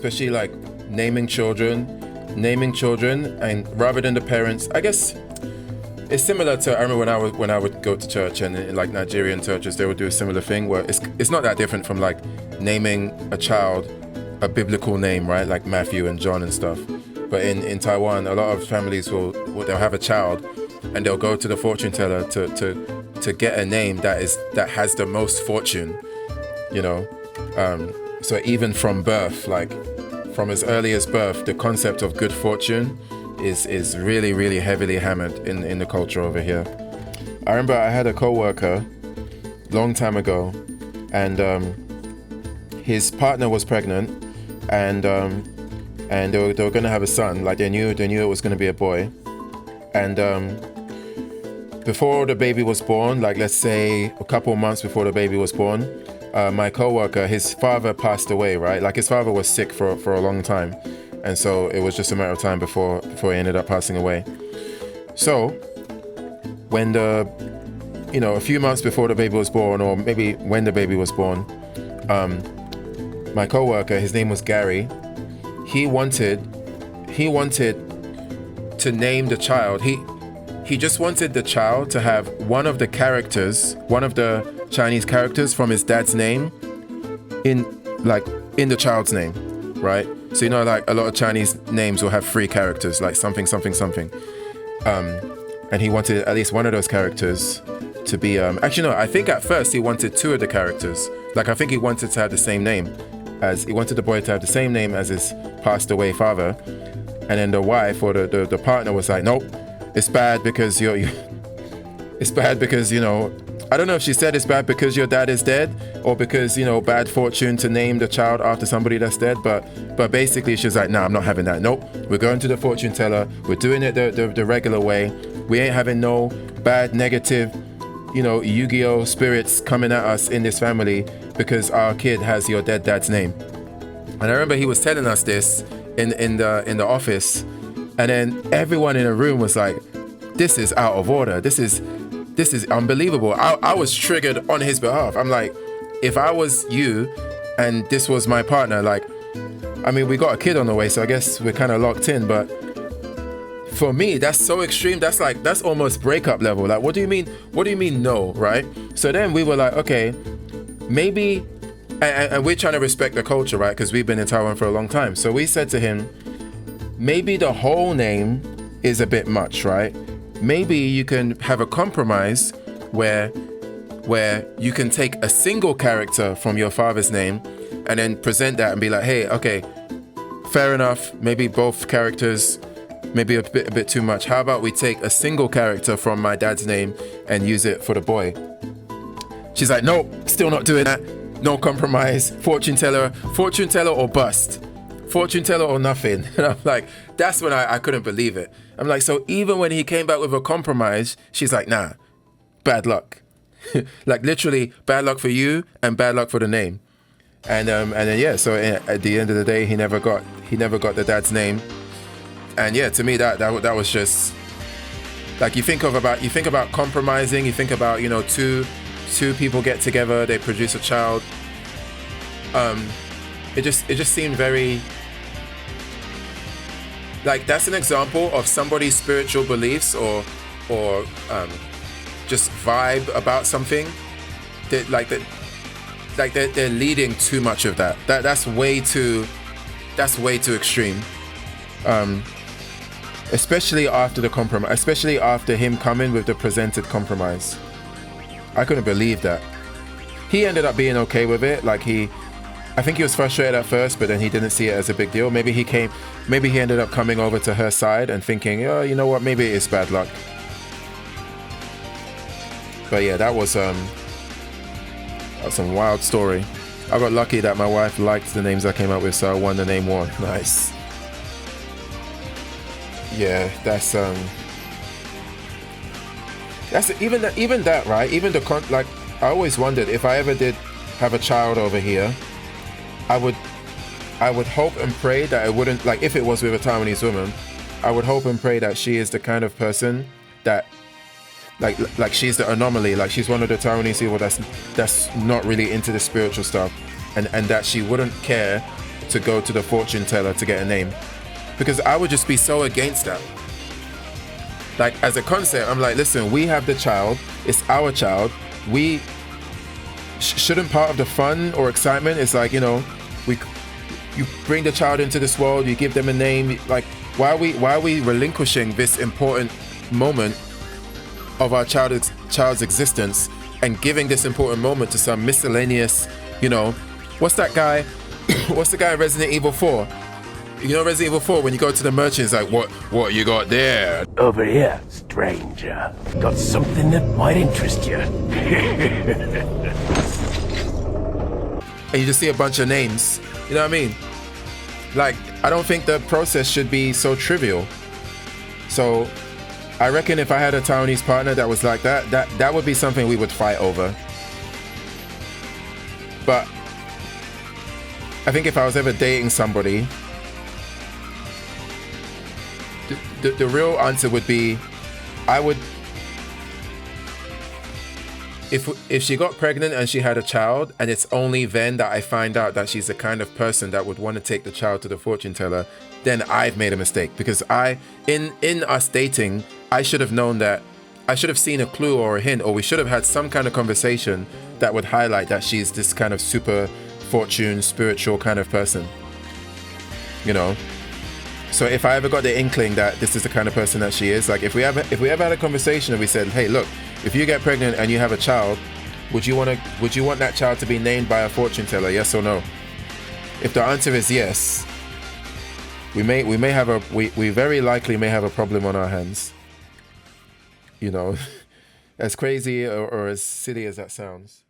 especially like naming children, and rather than the parents, I guess it's similar to, I remember when I would go to church, and in like Nigerian churches, they would do a similar thing where it's not that different from like naming a child a biblical name, right? Like Matthew and John and stuff. But in Taiwan, a lot of families they'll have a child and they'll go to the fortune teller to get a name that has the most fortune, you know. So even from birth, like from as early as birth, the concept of good fortune is really, really heavily hammered in the culture over here. I remember I had a co-worker long time ago, and his partner was pregnant, and they were going to have a son. Like they knew it was going to be a boy. And before the baby was born, like let's say a couple of months before the baby was born, my co-worker, his father passed away, right? Like his father was sick for a long time. And so it was just a matter of time before he ended up passing away. So when a few months before the baby was born, or maybe when the baby was born, my co-worker, his name was Gary, he wanted to name the child. He just wanted the child to have one of the Chinese characters from his dad's name in the child's name, right? So like a lot of Chinese names will have 3 characters, like something, something, something. And he wanted at least one of those characters to be, actually no, I think at first he wanted 2 of the characters. Like I think he wanted to have the same name he wanted the boy to have the same name as his passed away father. And then the wife or the partner was like, nope, it's bad because it's bad because, I don't know if she said it's bad because your dad is dead or because, bad fortune to name the child after somebody that's dead. But basically she's like, nah, I'm not having that. Nope, we're going to the fortune teller. We're doing it the regular way. We ain't having no bad, negative, Yu-Gi-Oh spirits coming at us in this family because our kid has your dead dad's name. And I remember he was telling us this in the office, and then everyone in the room was like, this is out of order. This is unbelievable. I was triggered on his behalf. I'm like, if I was you and this was my partner, like, I mean, we got a kid on the way, so I guess we're kind of locked in, but for me, that's so extreme. That's almost breakup level. Like, what do you mean no, right? So then we were like, okay, maybe, and we're trying to respect the culture, right? Because we've been in Taiwan for a long time. So we said to him, maybe the whole name is a bit much, right? Maybe you can have a compromise where you can take a single character from your father's name and then present that and be like, hey, okay, fair enough. Maybe both characters, maybe a bit too much. How about we take a single character from my dad's name and use it for the boy? She's like, no, still not doing that. No compromise. Fortune teller or bust. Fortune teller or nothing. And I'm like, that's when I couldn't believe it. I'm like, so even when he came back with a compromise, she's like, nah, bad luck. Like literally bad luck for you and bad luck for the name. And then yeah, so at the end of the day, he never got the dad's name. And yeah, to me that was just like, you think about compromising, you think about, two people get together, they produce a child. It just seemed very, like, that's an example of somebody's spiritual beliefs or just vibe about something that they're leading too much of that. That's way too extreme. Especially after the compromise, especially after him coming with the presented compromise. I couldn't believe that. He ended up being okay with it. Like I think he was frustrated at first, but then he didn't see it as a big deal. Maybe he ended up coming over to her side and thinking, oh, you know what, maybe it is bad luck. But yeah, that was some wild story. I got lucky that my wife liked the names I came up with, so I won the name war. Nice. Yeah, that's even that, right? Even like, I always wondered if I ever did have a child over here, I would hope and pray that it wouldn't, like, if it was with a Taiwanese woman, I would hope and pray that she is the kind of person that like she's the anomaly, like she's one of the Taiwanese people that's not really into the spiritual stuff, and that she wouldn't care to go to the fortune teller to get a name, because I would just be so against that. Like, as a concept, I'm like, listen, we have the child, it's our child. We shouldn't part of the fun or excitement is like, you know, you bring the child into this world, you give them a name. Like, why are we relinquishing this important moment of our child's existence and giving this important moment to some miscellaneous, you know, what's that guy? What's the guy in Resident Evil 4? You know Resident Evil 4, when you go to the merchant, it's like, what you got there? Over here, stranger. Got something that might interest you. And you just see a bunch of names. You know what I mean? Like, I don't think the process should be so trivial. So I reckon if I had a Taiwanese partner that was like that would be something we would fight over. But I think if I was ever dating somebody, the real answer would be, I would, if she got pregnant and she had a child, and it's only then that I find out that she's the kind of person that would want to take the child to the fortune teller, then I've made a mistake. Because in us dating, I should have known that, I should have seen a clue or a hint, or we should have had some kind of conversation that would highlight that she's this kind of super fortune, spiritual kind of person, you know? So if I ever got the inkling that this is the kind of person that she is, like if we ever had a conversation and we said, hey, look, if you get pregnant and you have a child, would you want that child to be named by a fortune teller, yes or no? If the answer is yes, we very likely may have a problem on our hands. You know, as crazy or as silly as that sounds.